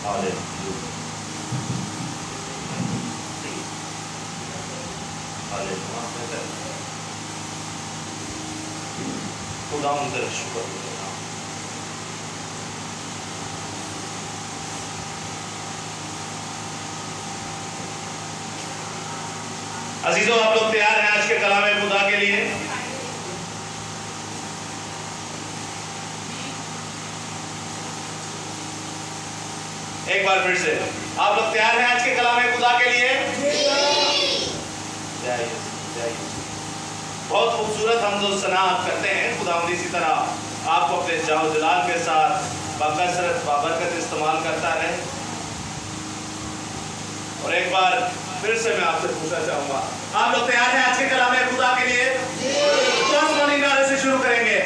Hallelujah, hallelujah. खुदा तेरा शुक्र है। अजीजों, आप लोग तैयार हैं आज के कलाम खुदा के लिए? एक बार फिर से, आप लोग तैयार हैं आज के कलाम खुदा के लिए? बहुत खूबसूरत हम जो सना आप करते हैं, खुदा इसी तरह आपको अपने जाओ जलाल के साथ बाकसरत बाबरकत इस्तेमाल करता रहे। और एक बार फिर से मैं आपसे पूछना चाहूंगा, आप लोग तैयार हैं आज के कलाम खुदा के लिए? तो आसमानी नारे से शुरू करेंगे।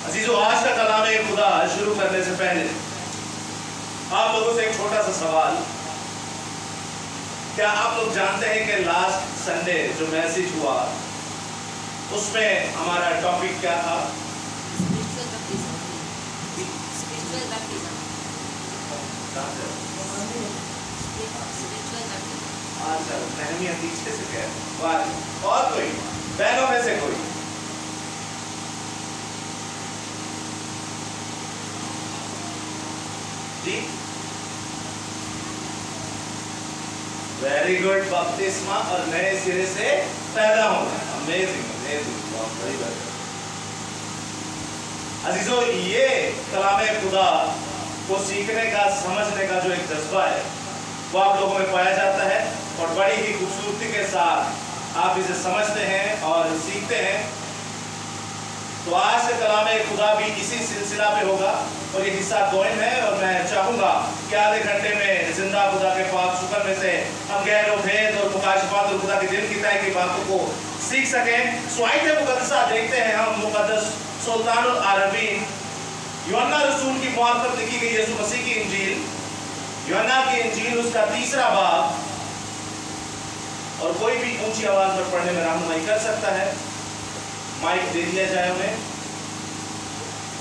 अजीजों, आज का कलाम खुदा शुरू करने से पहले आप लोगों से एक छोटा सा सवाल। क्या आप लोग जानते हैं कि लास्ट संडे जो मैसेज हुआ उसमें हमारा टॉपिक क्या था? अच्छा, नहमिया पीछे से कह, और कोई बहनों में से कोई? जी, वेरी गुड, बपतिस्मा और नए सिरे से पैदा होना। अमेजिंग, अमेजिंग, बहुत बड़ी बात। अजीजों, ये कलाम खुदा को सीखने का, समझने का जो एक जज्बा है वो आप लोगों में पाया जाता है और बड़ी ही खूबसूरती के साथ आप इसे समझते हैं और सीखते हैं। तो आज से कलाम खुदा भी इसी सिलसिला पे होगा और ये हिस्सा दोयम है। और मैं चाहूंगा कि आधे घंटे में जिंदा खुदा के पाक शुक्र में से हम गहरो भेद और मुकाशफात और खुदा के दिल की तय की बातों को सीख सकें। स्वाइते मुकद्दसा देखते हैं हम मुकद्दस सुल्तानुल अरबीन यूहन्ना रसूल की मार्फत लिखी गई यीशु मसीह की इंजील, यूहन्ना की इंजील उसका 3रा बाब। और कोई भी ऊंची आवाज में पढ़ने में रहनुमाई कर सकता है। माइक दे दिया जाए उन्हें।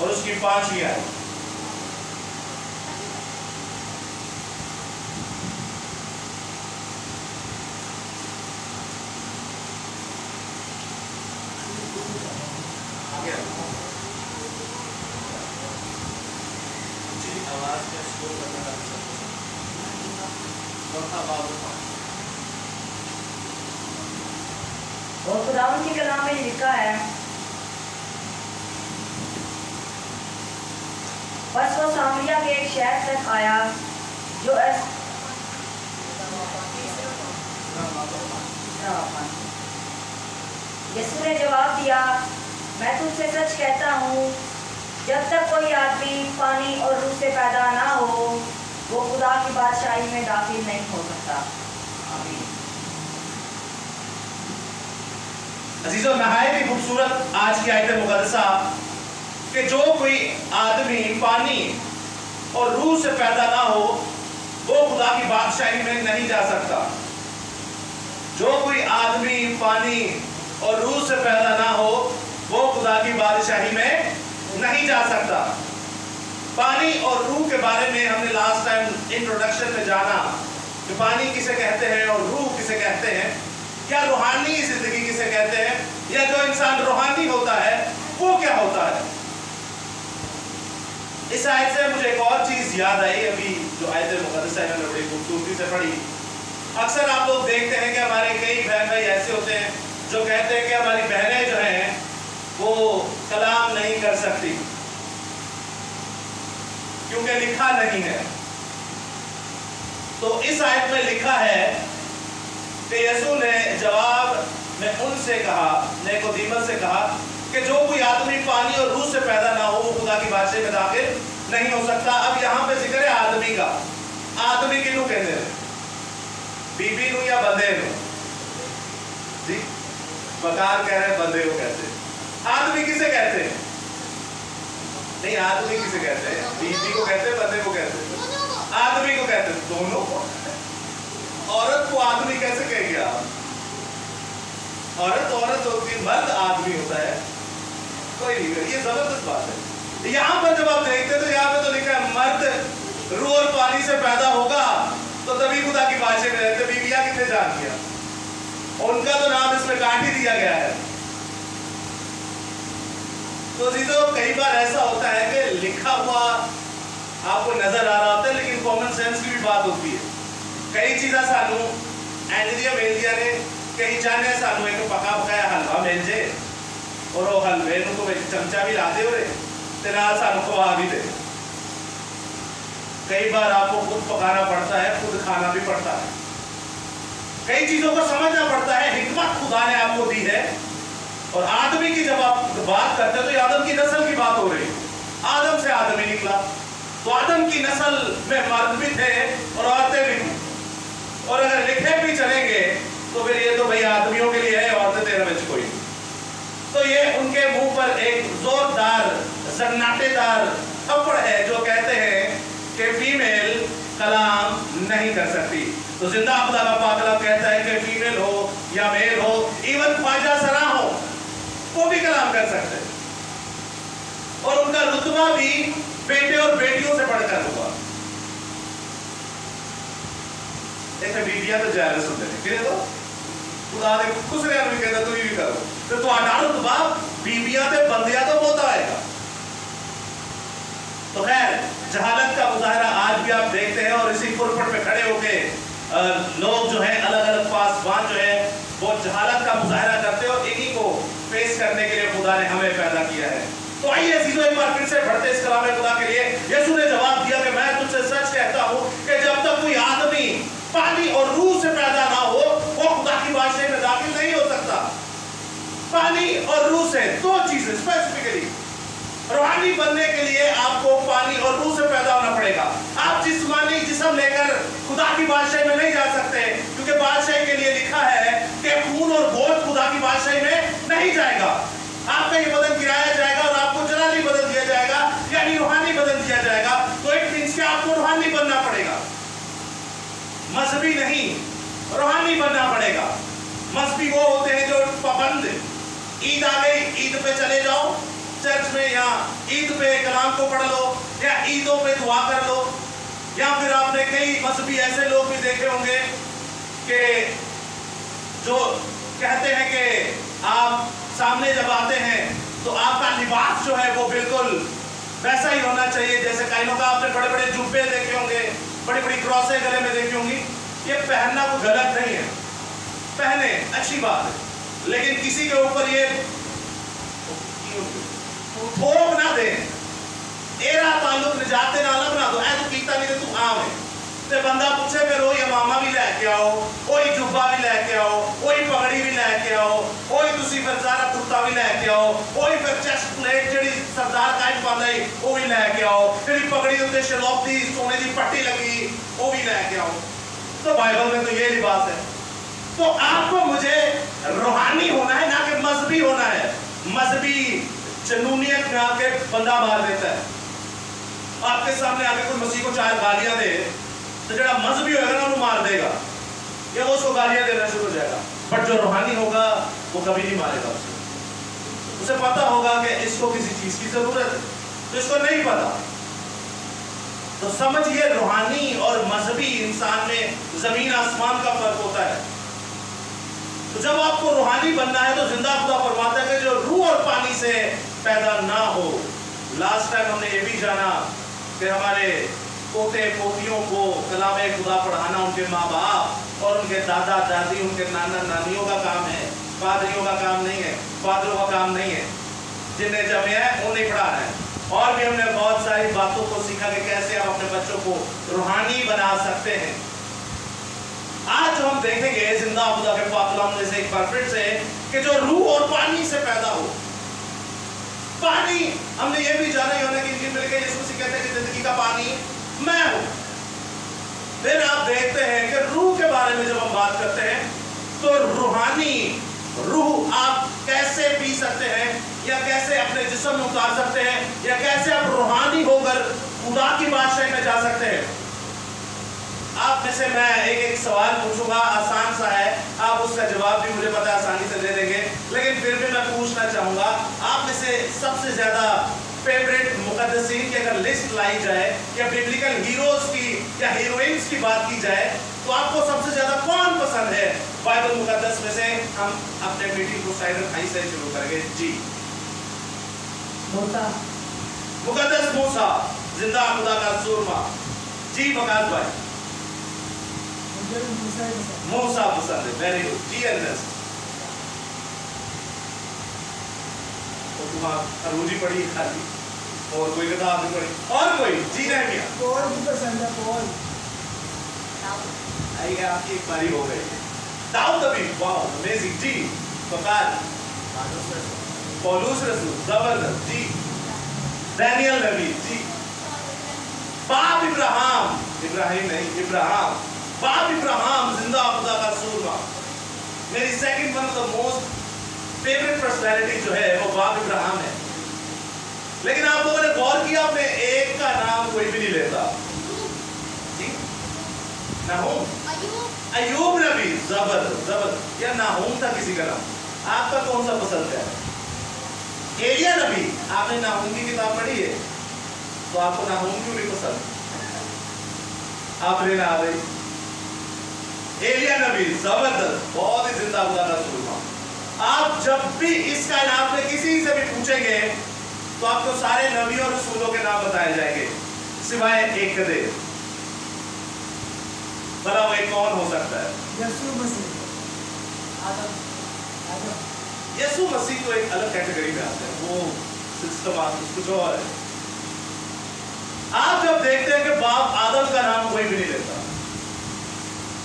और उसकी 5वीं आयत। आवाज में स्लो करने का और खुदावंद के कलाम में लिखा है, बस वो सामरिया के एक शहर तक आया जो यीशु ने जवाब दिया, मैं तुझसे सच कहता हूँ, जब तक कोई आदमी पानी और रूह से पैदा ना हो वो खुदा की बादशाही में दाखिल नहीं हो सकता। आमीन। अजीजों, नहायत ही खूबसूरत आज की आयत मुकद्दसा कि जो कोई आदमी पानी और रूह से पैदा ना हो वो खुदा की बादशाही में नहीं जा सकता। जो कोई आदमी पानी और रूह से पैदा ना हो वो खुदा की बादशाही में नहीं जा सकता। पानी और रूह के बारे में हमने लास्ट टाइम इंट्रोडक्शन में जाना कि पानी किसे कहते हैं और रूह किसे कहते हैं, या रूहानी जिंदगी किसे कहते हैं, या जो इंसान रूहानी होता इस आयत से मुझे एक और चीज याद आई, अभी जो आयत मुकद्दस है मैंने बड़ी खूबसूरती से पढ़ी। अक्सर आप लोग देखते हैं कि हमारे कई बहन भाई ऐसे होते हैं जो कहते हैं कि हमारी बहनें जो हैं वो कलाम नहीं कर सकती क्योंकि लिखा नहीं है। तो इस आयत में लिखा है कि यीशु ने जवाब में उनसे कहा, निकोदेमुस से कहा कि जो कोई आदमी पानी और रूह से पैदा ना हो वो खुदा की बादशाही में दाखिल नहीं हो सकता। अब यहाँ पे जिक्र है आदमी का। आदमी किन्हों कहते हैं? बीबी नू या बंदे नू? जी बकार कह रहे हैं, बंदे को कहते हैं। आदमी किसे कहते हैं? नहीं, आदमी किसे कहते हैं? बीबी को कहते हैं, बंदे को कहते हैं? आदमी को कहते हैं, दोनों को। औरत को आदमी कैसे कहेंगे आप? औरत औरत होती है, मर्द आदमी होता है। कोई नहीं, ये जबरदस्त बात है। यहाँ पर जब आप देखते तो यहाँ पे तो लिखा है मर्द रूह और पानी से पैदा होगा तो तभी खुदा की बादशाही में रहते। बीबियां कितने जान किया, उनका तो नाम इसमें काट ही दिया गया है। तो जीजो कई बार ऐसा होता है कि लिखा हुआ आपको नजर आ रहा होता है लेकिन कॉमन सेंस की भी बात होती है। कई चीज़ा सानू एंडिया मिल दिया ने, कई चाहने सानू एक पका पकाया हलवा मिल जाए और वो हलवे को तो चमचा भी ला दे और नाल सानू खवा भी दे। कई बार आपको खुद पकाना पड़ता है, खुद खाना भी पड़ता है। कई चीजों को समझना पड़ता है, हिकमत खुदा ने आपको दी है। और आदमी की जब आप बात करते हैं तो आदम की नस्ल की बात हो रही है। आदम से आदमी निकला तो आदम की नस्ल में मर्द भी थे और औरतें भी थी। और अगर लिखे भी चलेंगे तो फिर ये तो भाई आदमियों के लिए है, औरतें तेरे में कोई। तो ये उनके मुंह पर एक जोरदार सन्नाटेदार थप्पड़ है जो कहते हैं कि फीमेल कलाम नहीं कर सकती। तो जिंदा खुदा का पाक कलाम कहता है कि फीमेल हो या मेल हो, इवन ख्वाजा सरा हो, वो भी कलाम कर सकते हैं। और उनका रुतबा भी बेटे और बेटियों से बढ़कर होगा। ऐसे बीबियां तो जेलस होते हैं कि तो खुदा ने खुश रहने भी कहता तू भी करो तो तुम्हारा रुतबा बीबियां ते बंदियां तो बहुत आएगा। तो खैर जहालत का मुजाहरा आज भी आप देखते हैं और इसी पुरपट पे खड़े होके लोग जो है अलग अलग पासबान जो है वो जहालत का मुजाहरा करते हैं और इन्हीं को फेस करने के लिए खुदा ने हमें पैदा किया है। तो आइए सीधे एक बार फिर से बढ़ते इस कलाम खुदा के लिए। यीशु ने जवाब दिया कि मैं तुझसे सच कहता हूं कि जब तक कोई आदमी पानी और रूह से पैदा ना हो वो खुदा की बादशाही में दाखिल नहीं हो सकता। पानी और रूह से दो चीजें स्पेसिफिकली। रूहानी बनने के लिए आपको पानी और रूह से पैदा होना पड़ेगा। आप जिस्मानी जिस्म लेकर खुदा की बादशाही में नहीं जा सकते क्योंकि बादशाही के लिए लिखा है कि खून और गोश्त खुदा की बादशाही में नहीं जाएगा। आपका ये बदन गिराया जाएगा और आपको जलाली बदल दिया जाएगा, यानी रूहानी बदल दिया जाएगा। तो एक दिन से आपको रूहानी बनना पड़ेगा, मजहबी नहीं, रूहानी बनना पड़ेगा। मजहबी वो होते हैं जो पाबंद, ईद आ गई ईद पे चले जाओ चर्च में, या ईद पे कलाम को पढ़ लो, या ईदों पे दुआ कर लो। या फिर आपने कई मजहबी ऐसे लोग भी देखे होंगे कि जो कहते हैं कि आप सामने जब आते हैं तो आपका लिबास जो है वो बिल्कुल वैसा ही होना चाहिए जैसे काइनों का। आपने बड़े बड़े जुब्बे देखे होंगे, बड़ी बड़ी क्रॉसें गले में देखी होंगी। ये पहनना कोई गलत नहीं है, पहने अच्छी बात है, लेकिन किसी के ऊपर ये थोप ना दे। एरा ताल्लुक निजाते नाला बना दो, ऐ तू कीता नहीं तू आम है ते बंदा पूछे फिर वो इमामा भी लैके आओ, कोई जुब्बा भी लैके आओ, कोई पगड़ी भी लैके आओ, कोई तुसी फिर सारा कुर्ता भी लैके आओ, कोई फिर चेस्ट प्लेट जेडी सरदार काट पांदा है वो भी लैके आओ, तेरी पगड़ी उत्ते शलोक दी सोने दी पट्टी लगी वो भी लैके आओ। तो बाइबल में तो ये लिबास है। तो आपको मुझे रूहानी होना है ना कि मजहबी होना है। मजहबी जनूनियत में आके बंदा मार देता है। आपके सामने आके कोई मसीह को 4 गालियां दे तो जरा मजहबी होगा ना उन्हें मार देगा या वो उसको गालियां देना शुरू हो जाएगा। बट जो रूहानी होगा वो कभी नहीं मारेगा उसे पता होगा कि इसको किसी चीज की जरूरत है, तो इसको नहीं पता। तो समझिए रूहानी और मजहबी इंसान में जमीन आसमान का फर्क होता है। तो जब आपको रूहानी बनना है तो जिंदा खुदा फरमाता है कि जो रूह और पानी से पैदा ना हो। लास्ट टाइम हमने ये भी जाना कि हमारे पोते पोतियों को कलाम खुदा पढ़ाना उनके माँ बाप और उनके दादा दादी, उनके नाना नानियों का काम है, पादरियों का काम नहीं है, फादरों का काम नहीं है। जिन्हें जमे है उन्हें पढ़ाना है। और भी हमने बहुत सारी बातों को सीखा कि कैसे आप अपने बच्चों को रूहानी बना सकते हैं। आज हम देखेंगे जिंदा खुदा के पाक कलाम में से एक बार फिर से कि जो रूह और पानी से पैदा हो। पानी, हमने ये भी जाना ही होना कि इंजील में लिखा है यीशु मसीह कहते हैं कि जिंदगी का पानी मैं हूं। फिर आप देखते हैं कि रूह के बारे में जब हम बात करते हैं तो रूहानी रूह आप कैसे पी सकते हैं या कैसे अपने जिस्म में उतार सकते हैं या कैसे आप रूहानी होकर खुदा की बादशाही में जा सकते हैं। आप में से मैं एक सवाल पूछूंगा, आसान सा है, आप उसका जवाब भी मुझे पता है आसानी से दे देंगे, लेकिन फिर भी मैं पूछना चाहूंगा, आप में से सबसे ज्यादा फेवरेट मुकद्दसीन की अगर लिस्ट लाई जाए या बिब्लिकल हीरोज की या हीरोइंस की बात की जाए तो आपको सबसे ज्यादा कौन पसंद है बाइबल मुकद्दस में से? हम अपने मीटिंग को साइड खाई से शुरू करेंगे। जी, मूसा, मुकद्दस मूसा, जिंदा खुदा का सूरमा। जी प्रकाश भाई, मूसा पसंद है, वेरी गुड। जी अर्नेस्ट, तो तुम अरूजी पढ़ी खाली और कोई किताब नहीं पढ़ी? और कोई? जी रहमिया, पॉल भी पसंद है। पॉल आइए, आपकी एक बारी हो गई। दाऊद नबी, वाह अमेजिंग। जी प्रकाश, पौलुस रसूल, जबरदस्त। जी दानियल नबी। जी बाप इब्राहिम, इब्राहिम नहीं इब्राहिम, बाप इब्राहिम, जिंदा खुदा का सूरमा। मेरी second one of the most favourite personality जो है वो बाप इब्राहिम है। लेकिन आप लोगों ने गौर किया, आपने एक का नाम कोई भी नहीं लेता। जी नाहूम, अय्यूब नबी, जबरदस्त जबरदस्त। या नाहूम था किसी का नाम, आपका कौन सा पसंद है? एलिया नबी, आपने नाहूम की किताब पढ़ी है तो आपको नाहूम क्यों नहीं पसंद? आपने ना आ गई। एलिया नबी जबरदस्त, बहुत ही जिंदा खुदा का सूरमा। आप जब भी इस कायनात में किसी से भी पूछेंगे तो आपको सारे नबियों और रसूलों के नाम बताए जाएंगे सिवाय एक के। भला वो एक कौन हो सकता है? यीशु मसीह, यीशु मसीह तो एक अलग कैटेगरी में आते हैं, वो सिस्टम कुछ और है। आप जब देखते हैं कि बाप आदम का नाम कोई भी नहीं लेता,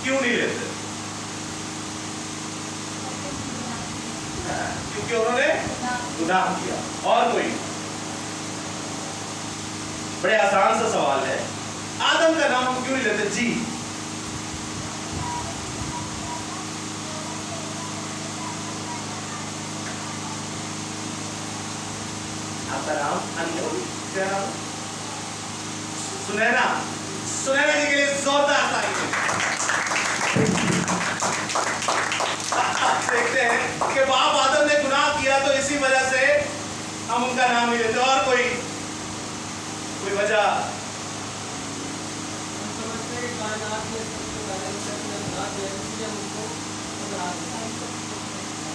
क्यों नहीं लेते? क्योंकि उन्होंने गुनाह किया। और कोई? बड़े आसान सा सवाल है, आदम का नाम हम क्यों नहीं लेते? जी आपका नाम अनमोल, क्या नाम? सुनैना, सुनैना जी के लिए जोरदार तालियां। देखते हैं कि बाप आदम ने गुनाह किया तो इसी वजह से हम उनका नाम नहीं लेते। और कोई वजह?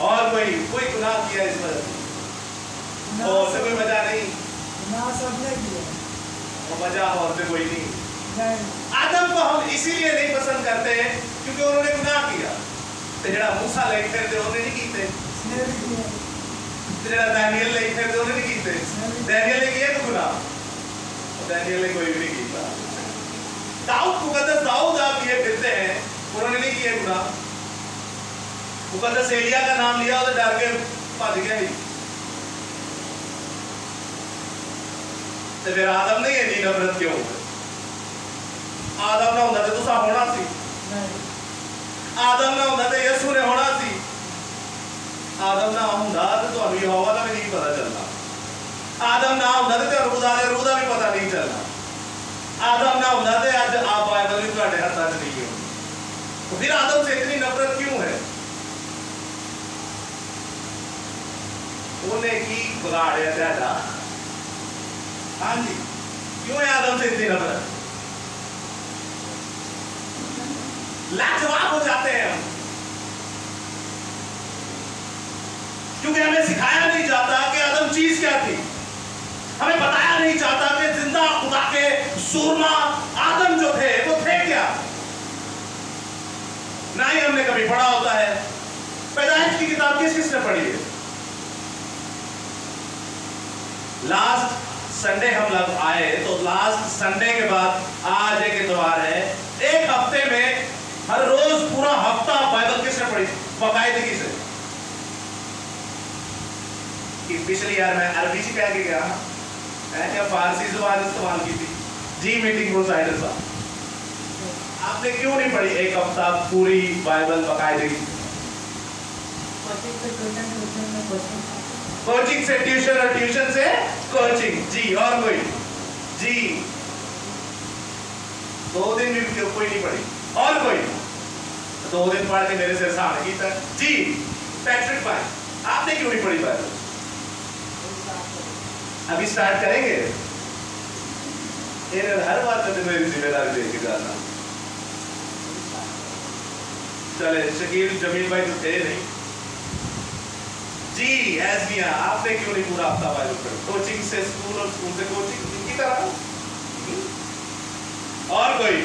और कोई गुनाह किया इस वजह से? और से कोई वजह नहीं ना, सबने किया वजह और से कोई नहीं। आदम को हम इसीलिए नहीं पसंद करते क्योंकि उन्होंने गुनाह किया। तो जेड़ा मूसा लेके फिरते उन्होंने नहीं कीते, जेड़ा दानियल लेके फिरते उन्होंने नहीं कीते। दानियल ने किया तो गुनाह, दानियल ने कोई भी नहीं किया। दाऊद मुकद्दस दाऊद आप ये फिरते हैं, उन्होंने नहीं किया गुनाह। मुकद्दस एलिया का नाम लिया तो डर के भज गया ही। तो फिर आदम ने इतनी नफरत क्यों? आदम ना होता तो तुसा होना सी, आदम ना होता तो यीशु ने होना सी, आदम ना होता तो ਤੁਹਾਨੂੰ ਯਹੋਵਾ ਦਾ भी नहीं पता चलना, आदम ना होता तो ਤੁਹਾਨੂੰ खुदा ਦੇ रूह ਦਾ भी पता नहीं चलना, आदम ना होता तो आज आप बाइबल भी ਤੁਹਾਡੇ ਹੱਥਾਂ 'ਚ नहीं होती। तो फिर आदम से इतनी नफरत क्यों है? उन्हें की बिगाड़िया ਤੁਹਾਡਾ? हाँ जी, क्यों है आदम से इतनी नफरत? लाजवाब हो जाते हैं हम, क्योंकि हमें सिखाया नहीं जाता कि आदम चीज क्या थी। हमें बताया नहीं जाता कि जिंदा पहला खुदा के सूरमा आदम जो थे वो थे क्या? ना ही हमने कभी पढ़ा होता है। पैदाइश की किताब किस किसने पढ़ी है? लास्ट संडे हम लोग आए तो लास्ट संडे के बाद आज एक इतवार है। एक हफ्ते में हर रोज पूरा हफ्ता बाइबल किसने पढ़ी बाकायदगी से? कि पिछली यार मैं अरबी से कह के गया ना, मैं क्या फारसी जुबान इस्तेमाल की थी जी। मीटिंग प्रोसाइडर साहब, आपने क्यों नहीं पढ़ी एक हफ्ता पूरी बाइबल बाकायदगी? कोचिंग से ट्यूशन और ट्यूशन से कोचिंग जी। और कोई जी? 2 दिन भी कोई नहीं पढ़ी? और कोई? 2 दिन पढ़ के मेरे से सामने की तक जी। पैट्रिक भाई, आपने क्यों नहीं पढ़ी बाइबल? अभी स्टार्ट करेंगे। हर बात में मेरी जिम्मेदारी देके जाना। चले, शकील जमील भाई तो थे नहीं जी। एसमिया, आपने क्यों नहीं पूरा हफ्ता बाइबल पढ़ी? कोचिंग से स्कूल और स्कूल से कोचिंग, इनकी तरह। और कोई?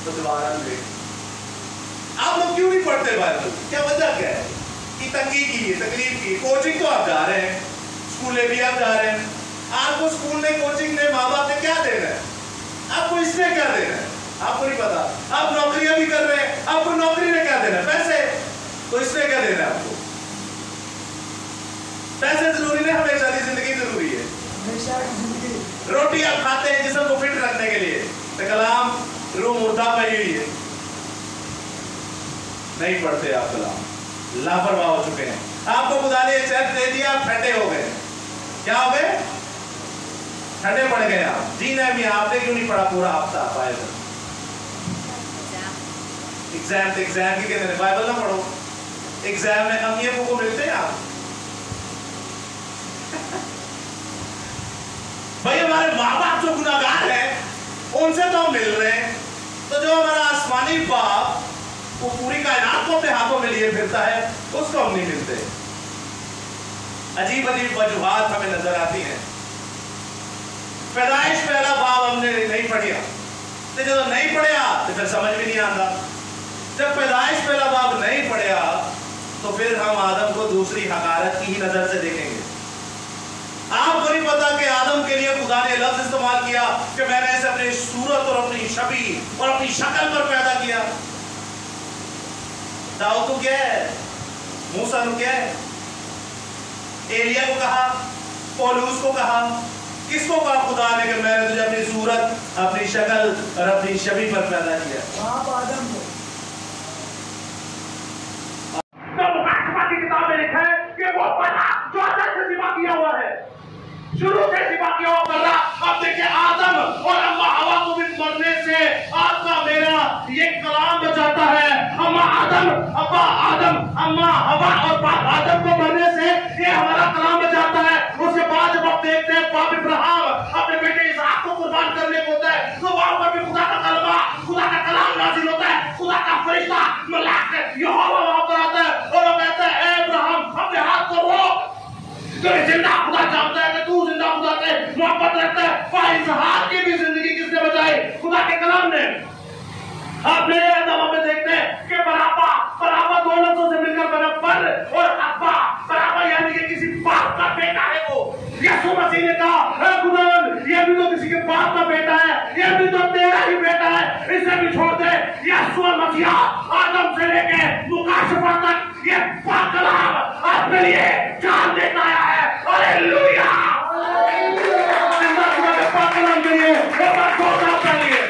तो दोबारा ले। आप लोग क्यों नहीं पढ़ते बाइबल? क्या वजह क्या है? कि तंगी की, तकलीफ की। कोचिंग तो आप जा रहे हैं, स्कूलें भी आप जा रहे हैं। आपको स्कूल ने, कोचिंग ने, माँ बाप ने क्या देना है? आपको इसने क्या देना है? आपको नहीं पता। आप नौकरियां भी कर रहे हैं, आपको नौकरी ने क्या देना है? पैसे। तो इसने क्या देना है आपको? पैसे जरूरी नहीं, हमेशा की जिंदगी जरूरी है। हमेशा की जिंदगी। रोटी आप खाते हैं जिस्म को फिट रखने के लिए, तो कलाम रूह मुर्दा पड़ी हुई है। नहीं पढ़ते आप कलाम, लापरवाह हो चुके हैं। आपको खुदा ने चर्च दे दिया, आप ठंडे हो गए। क्या हो गए? ठंडे पड़ गए आप जी। नहीं, आपने क्यों नहीं पढ़ा पूरा हफ्ता बाइबल? एग्जाम की कहते हैं बाइबल ना पढ़ो। एग्जाम में अम्मी अब्बू को मिलते हैं आप? भाई हमारे माँ बाप जो गुनाहगार हैं उनसे तो हम मिल रहे हैं, तो जो हमारा आसमानी बाप वो पूरी कायनात को अपने हाथों में लिए फिरता है उसको हम नहीं मिलते। अजीब अजीब वजूहात हमें नजर आती हैं। पैदाइश पहला बाब हमने नहीं पढ़िया, तो जब नहीं पढ़िया तो फिर समझ भी नहीं आता। जब पैदाइश पहला बाब नहीं पढ़िया तो फिर हम आदम को दूसरी हकारत की ही नजर से देखेंगे। आपको नहीं पता कि आदम के लिए खुदा ने लफ्ज इस्तेमाल किया कि मैंने इसे अपनी सूरत और अपनी छवि और अपनी शक्ल पर पैदा किया। दाऊद को क्या है? मूसा को क्या है? एलिया को कहा, पौलुस को कहा, किसको कहा खुदा ने कि मैंने तुझे अपनी सूरत, अपनी शक्ल और अपनी छवि पर पैदा किया? बाप आदम को। की किताब में लिखा है कि वो बल्ला जो आदम से सिवा किया हुआ है, शुरू से सिवा किया हुआ बल्ला। अब देखिए आदम और अम्मा हवा को भी मरने से आत्मा मेरा ये कलाम बचाता है। अम्मा आदम, अब्बा आदम, अम्मा हवा और बाप आदम को मरने से ये हमारा कलाम बचाता है। उसके बाद जब आप देखते हैं बाप इब्राहिम अपने बेटे इसहाक को कुर्बान करने को होता है तो वहां पर भी खुदा का कलमा, खुदा का कलाम नाजिल होता है। खुदा का फरिश्ता मलाक यहोवा वहां पर आता है और वो कहता है ए इब्राहिम अपने हाथ को रोक, तो जिंदा खुदा जानता है कि तू जिंदा खुदा से मोहब्बत रखता है। भाई इसहाक की भी जिंदगी किसने बचाई? खुदा के कलाम ने। आप मेरे अदब में देखते हैं कि बराबा दो लफ्जों से मिलकर बना पर और अब्बा। बराबा यानी कि किसी बाप का बेटा है वो। यीशु मसीह ने कहा खुदावंद ये भी तो किसी के बाप का बेटा है, ये भी तो तेरा ही बेटा है, इसे भी छोड़ दे। यीशु मसीह आदम से लेके मुकाशफा तक ये पाक कलाम आपके लिए जान देता आया है। हालेलुया। जिंदा खुदा के पाक कलाम के लिए एक बार जोरदार तालियां।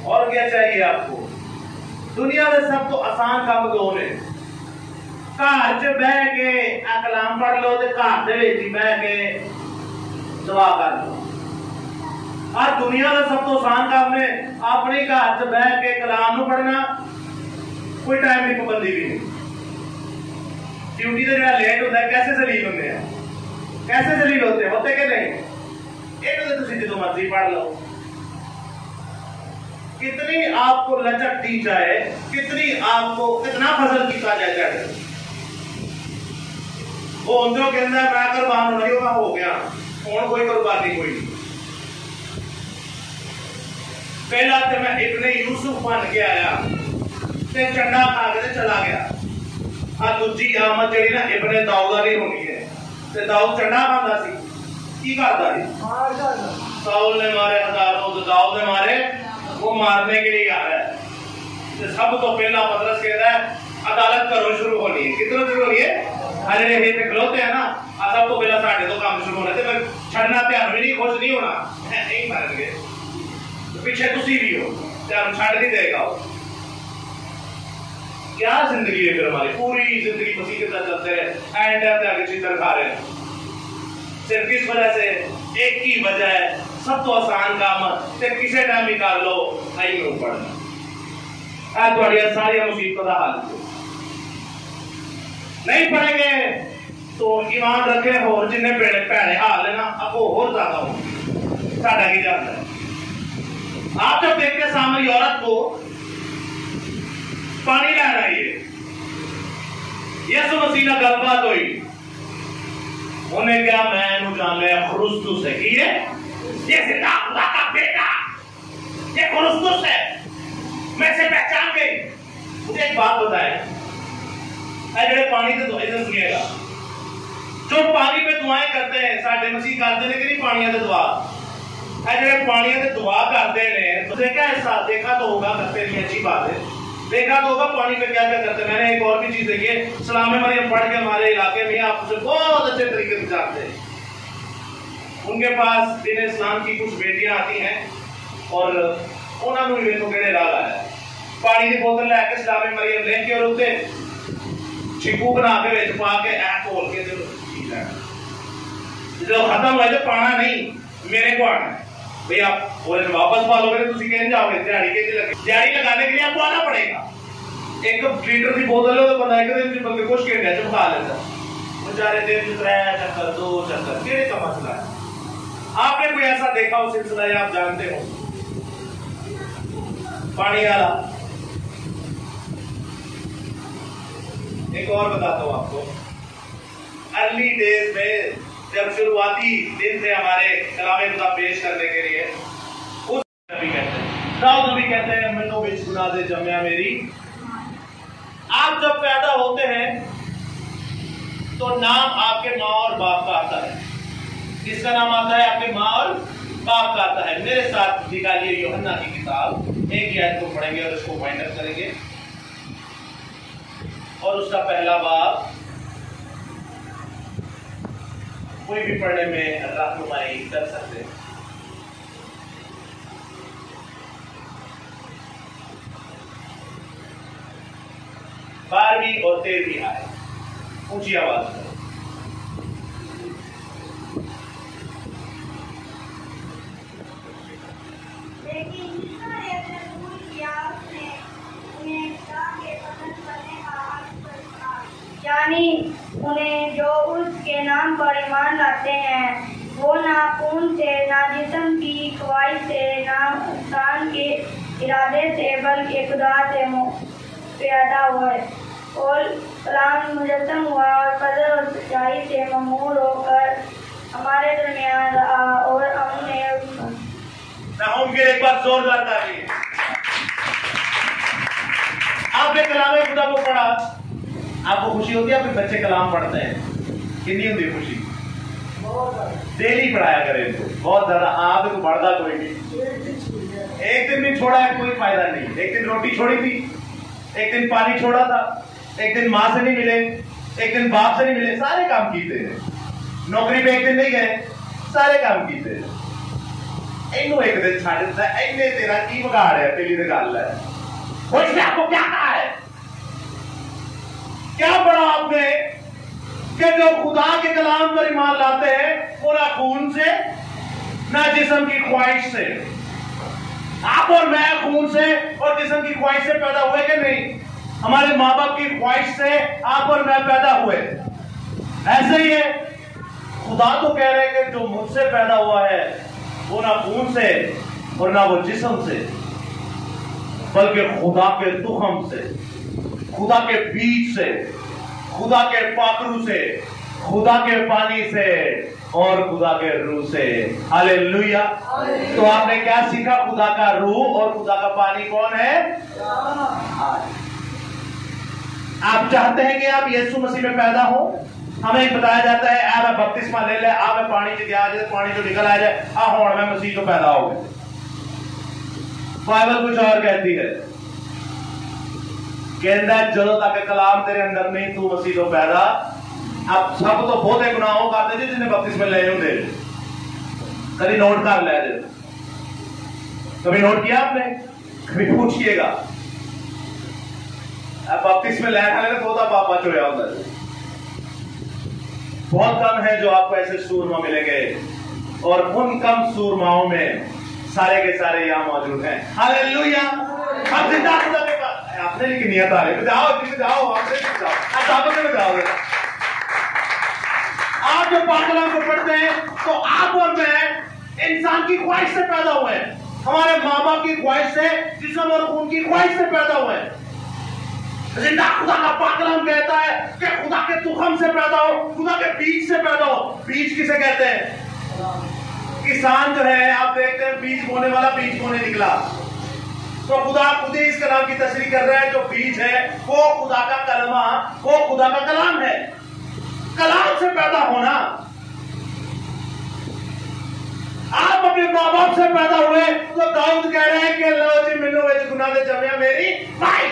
और क्या चाहिए आपको? दुनिया में सब तो आसान काम दो ने। घर च बह के कलाम पढ़ लो तो घर दे विच बह के दुआ कर लो। आज दुनिया का सब तो आसान काम है अपने घर च बह के कलाम नूं पढ़ना, कोई टाइम की पाबंदी भी नहीं। ड्यूटी से जो लेट होता है कैसे जलील होते हैं, कैसे जलील होते कि नहीं? ये तो तुम जो मर्जी पढ़ लो। कितनी आपको लचक दी जाए, कितनी आपको कितना फजल किया जाए, वो अंदरों के अंदर मैं कुर्बान नहीं होगा, हो गया और कोई कुर्बानी कोई नहीं। पहला तो मैं इब्ने यूसुफ बन के आया ते चंडा खा के चला गया। आ दूजी आमद जेड़ी ना इब्ने दाऊद वाली होनी है, ते दाऊद चंडा खाता सी, की करता है? साउल ने मारे हजारों, तो दाऊद ने मारे, वो मारने के लिए आ रहा है। तो सब तो पहला पतरस कहता है अदालत करो शुरू होनी है, कितना शुरू होनी है? अरे ये पे खलोते हैं ना, सब तो पहला साढ़े तो काम शुरू होना है, पर छड़ना ध्यान भी नहीं, खुश नहीं होना, नहीं मारेंगे तो पीछे तुसी भी हो, ध्यान छाड़ नहीं देगा। क्या जिंदगी है फिर हमारी, पूरी जिंदगी मसीह के साथ चलते रहे, एंड आगे चित्र खा रहे हैं सिर्फ किस वजह से? एक ही वजह है, सब तो आसान काम है, किसी टाइम निकाल लो नहीं में पढ़ना है, सारी मुसीबतों का हाल नहीं पढ़ेंगे तो ईमान रखे और जिन्हें भैड़े हाल है ना अब वो और ज्यादा हो साढ़ा की जाता है। आप जब देखते सामने औरत को पानी ला रही है, यसु मसीह ना गलबात हुई, उन्हें क्या मैं जान लिया खुरुस्तुस है कि ये जिंदा खुदा का बेटा, ये खुरुस्तुस है, मैं से पहचान गई। मुझे एक बात बताए, अरे पानी से दुआएं सुनिएगा, जो पानी पे दुआएं करते हैं साढ़े मसीह करते हैं कि नहीं पानी से दुआ, अरे पानी से दुआ करते हैं तो देखा ऐसा देखा तो होगा, करते नहीं अच्छी बात है, देखा तो होगा पानी पे क्या क्या करते हैं। मैंने एक और भी चीज देखी है, सलामे मरियम पढ़ के हमारे इलाके में आप उसे बहुत अच्छे तरीके से जानते हैं, उनके पास दिन इस्लाम की कुछ बेटियां आती हैं और उन्होंने भी देखो केड़े राह आया, पानी की बोतल लेके सलामे मरियम लेके और उत्ते छिकू बना के विच पा के ऐ खोल के जो खत्म हो जाए पाना नहीं मेरे को आना भाई, आप बोले वापस पा लोगे तो कहीं जाओगे, दिहाड़ी के लगे, दिहाड़ी लगाने के लिए आपको आना पड़ेगा। 1 लीटर की बोतल है तो बंदा एक दिन बंदे कुछ के गया चुका लेता, बेचारे दिन 3 चक्कर 2 चक्कर केड़े का मसला है। आपने कोई ऐसा देखा हो सिलसिला या आप जानते हो पानी वाला? एक और बताता हूं आपको, अर्ली डेज में जब शुरुआती दिन थे हमारे कलामे खुदा पेश करने के लिए, उस नबी कहते हैं, दाऊद नबी कहते हैं मैनू विच गुनाह दे जम्या मेरी। आप जब पैदा होते हैं तो नाम आपके माँ और बाप का आता है, किसका नाम आता है? आपके माँ और बाप का आता है। मेरे साथ निकालिए यूहन्ना की किताब, एक ही आयत को पढ़ेंगे और इसको फाइंड अप करेंगे, और उसका पहला बाब कोई भी पढ़ने में रहनुमाई कर सकते हैं। बारहवीं और 13वीं आयत, ऊंची आवाज में। यानी उन्हें जो उसके नाम पर ईमान लाते हैं वो ना खून से, ना जिस्म की ख्वाहिश से, ना इंसान के इरादे से, बल्कि खुदा से पैदा हुए और कलाम मुजस्सम हुआ और फजल और सच्चाई से ममूर होकर हमारे दरमियान रहा और हमने उनके एक बार जोरदार ताली। आपने कलाम खुदा को पढ़ा, आपको खुशी होती है? आपके बच्चे कलाम पढ़ते हैं, कितनी होती है खुशी? डेली पढ़ाया करें इनको, बहुत ज्यादा। आपको पढ़ता कोई नहीं, एक दिन भी छोड़ा है कोई फायदा नहीं। एक दिन रोटी छोड़ी थी, एक दिन पानी छोड़ा था, एक दिन माँ से नहीं मिले, एक दिन बाप से नहीं मिले, सारे काम कीते हैं। नौकरी पे एक दिन नहीं गए, सारे काम कीते हैं। इन्हों एक दिन छाड़ देता है, इन्हें तेरा की बगाड़ है, पहली तो गल है। उसने आपको क्या कहा है? क्या पढ़ा आपने कि जो खुदा के कलाम पर ईमान लाते हैं वो ना खून से, ना जिस्म की ख्वाहिश से। आप और मैं खून से और जिस्म की ख्वाहिश से पैदा हुए कि नहीं? हमारे माँ बाप की ख्वाहिश से आप और मैं पैदा हुए। ऐसे ही है, खुदा तो कह रहे हैं कि जो मुझसे पैदा हुआ है वो ना खून से और ना वो जिस्म से, बल्कि खुदा के तुखम से, खुदा के बीज से, खुदा के पाखरू से, खुदा के पानी से और खुदा के रूह से। हालेलुया। तो आपने क्या सीखा? खुदा का रूह और खुदा का पानी कौन है? आप चाहते हैं कि आप यीशु मसीह में पैदा हो? हमें बताया जाता है आ मैं बपतिस्मा ले ले, आ मैं पानी च गया जाए, पानी जो निकल आ जाए, आ हुण मैं मसीह तो पैदा हो गए। बाइबल कुछ और कहती है, कहता है जदों तक कलाम तेरे अंदर नहीं तू मसीह तो पैदा। अब सब तो बहुते गुनाहों करते जी जिन्हें बपतिस्मे ले होंगे, कभी नोट कर ले, कभी नोट किया आपने? कभी पूछिएगा बपतिस्मे लैने वाले तो पापा चोया होता है। बहुत कम है जो आपको ऐसे सूरमा मिलेंगे, और उन कम सूरमाओं में सारे के सारे यहां मौजूद हैं। हालेलुया। अब जिंदा खुदा के पास आपने लिखी नियत आ रही है, जाओ जाओ, आपने जाओ। आप जो पाकलाम को पढ़ते हैं तो आप और मैं इंसान की ख्वाहिश से पैदा हुए हैं, हमारे माँ बाप की ख्वाहिश से, जिस्म और खून की ख्वाहिश से पैदा हुए हैं। जिंदा खुदा का पाकलाम कहता है कि खुदा के तुखम से पैदा हो, खुदा के बीज से पैदा हो। बीज किसे कहते हैं? किसान जो है, आप देखते हैं बीज बोने वाला बीज बोने निकला, तो खुदा खुद ही इस कलाम की तस्रीह कर रहा है। जो बीज है वो खुदा का कलमा, वो खुदा का कलाम है। कलाम से पैदा होना। आप अपने माँ बाप से पैदा हुए तो दाऊद कह रहे हैं कि लो जी मैनू विच गुनाह दे जम्मिया मेरी भाई।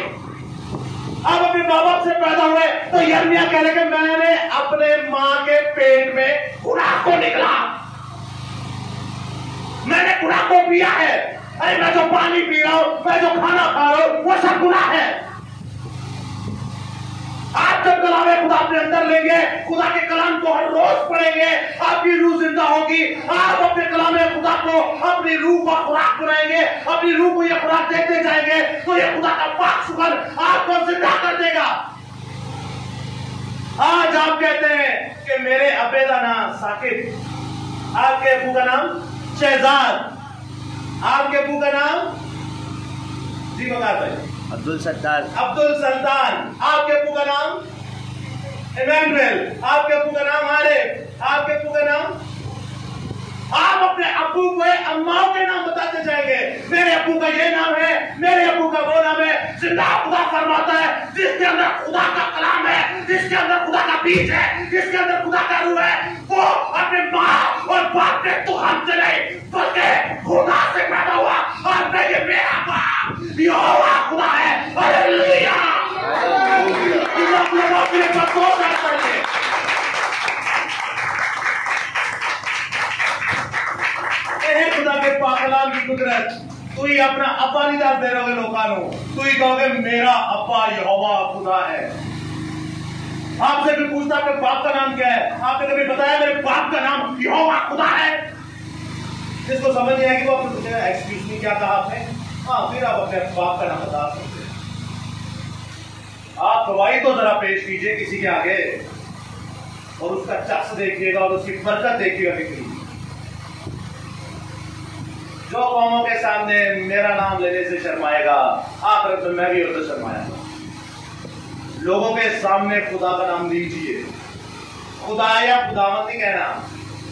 आप अपने माँ बाप से पैदा हुए तो यिर्मयाह कह रहे कि मैंने अपने माँ के पेट में गुनाह को निकला, मैंने गुनाह को पिया है। अरे मैं जो पानी पी रहा हूं, मैं जो खाना खा रहा हूं, वो सब गुनाह है। आप जब कलामे खुदा अपने अंदर लेंगे, खुदा के कलाम को हर रोज पढ़ेंगे, आपकी रूह जिंदा होगी। आप अपने कलामे खुदा को अपनी रूह का खुराक बनाएंगे, अपनी रूह को यह खुराक देते जाएंगे तो यह खुदा का पाक सुगंध आपको जिंदा कर देगा। आज आप कहते हैं कि मेरे अब्बे का नाम साकिब, आपके अब्बू का नाम शहजाद, आपके अब्बू का नाम जी बता भाई अब्दुल सत्तार, अब्दुल सल्तान, आपके अब्बू का नाम इमानुएल, आपके अब्बू का नाम आरिफ, आपके अब्बू का नाम। आप अपने अब्बू को अम्माओं के नाम बताते जाएंगे, मेरे अब्बू का ये नाम है, मेरे अब्बू का वो नाम है। जिंदा खुदा फरमाता है जिसके अंदर खुदा का कलाम है, जिसके अंदर खुदा का बीज है, जिसके अंदर खुदा का रूह है, वो अपने माँ और बाप के तुखम से नहीं बल्कि खुदा से पैदा हुआ। और मैं ये मेरा बाप यहोवा खुदा है। हालेलुया। खुदा के पाकलाम की कुदरत। तू ही अपना अब्बा नहीं दस दे रहोगे लोगों को, तू ही कहोगे मेरा अब्बा यहोवा खुदा है। आपसे भी पूछता आपके बाप का नाम क्या है, आपने कभी बताया मेरे बाप का नाम यहोवा खुदा है? जिसको समझ नहीं आएगी वो आपने पूछेगा एक्सक्यूज मी क्या कहा आपने? हाँ, फिर आप अपने बाप का नाम बता सकते हैं। आप गवाही तो जरा पेश कीजिए किसी के आगे और उसका चक्स देखिएगा और उसकी बरकत देखिएगा कितनी। जो कौमों के सामने मेरा नाम लेने से शर्माएगा, आखिरत में मैं भी उधर शर्माएगा। लोगों के सामने खुदा का नाम लीजिए। खुदा या खुदावंद नहीं कहना।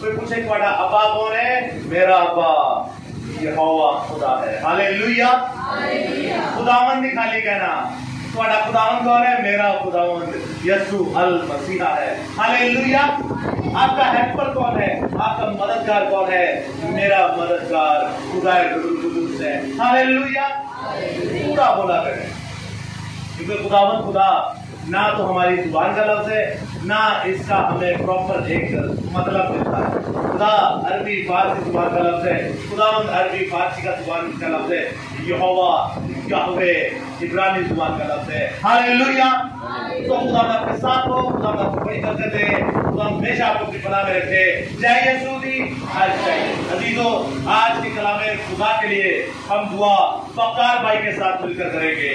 कोई पूछे तुम्हारा अब्बा कौन है? मेरा अब्बा यहोवा खुदा है। हालेलुया। खुदावंद नहीं खाली कहना। तुम्हारा खुदावंद कौन है? मेरा खुदावंद यीशु अल मसीहा है। हालेलुया। आपका हेल्पर कौन है? आपका मददगार कौन है? मेरा मददगार खुदा कुदुस है। हालेलुया। पूरा बोला करें, क्योंकि खुदावंद खुदा ना तो हमारी जुबान का लफ्ज है, ना इसका हमें प्रॉपर एक मतलब मिलता है। खुदा अरबी फारसी जुबान का लफ्ज है, खुदावंद अरबी फारसी का जुबान का लफ्ज है, यहोवा याहवे इब्रानी जुबान का लफ्ज है। हालेलुया। तो खुदा आपके साथ हो, खुदा आपको बड़ी बरकत दे, खुदा हमेशा आपको अपनी पनाह में रखे। जय यीशु दी। अजीजों, आज की कलामे खुदा के लिए हम दुआ बकार भाई के साथ मिलकर करेंगे।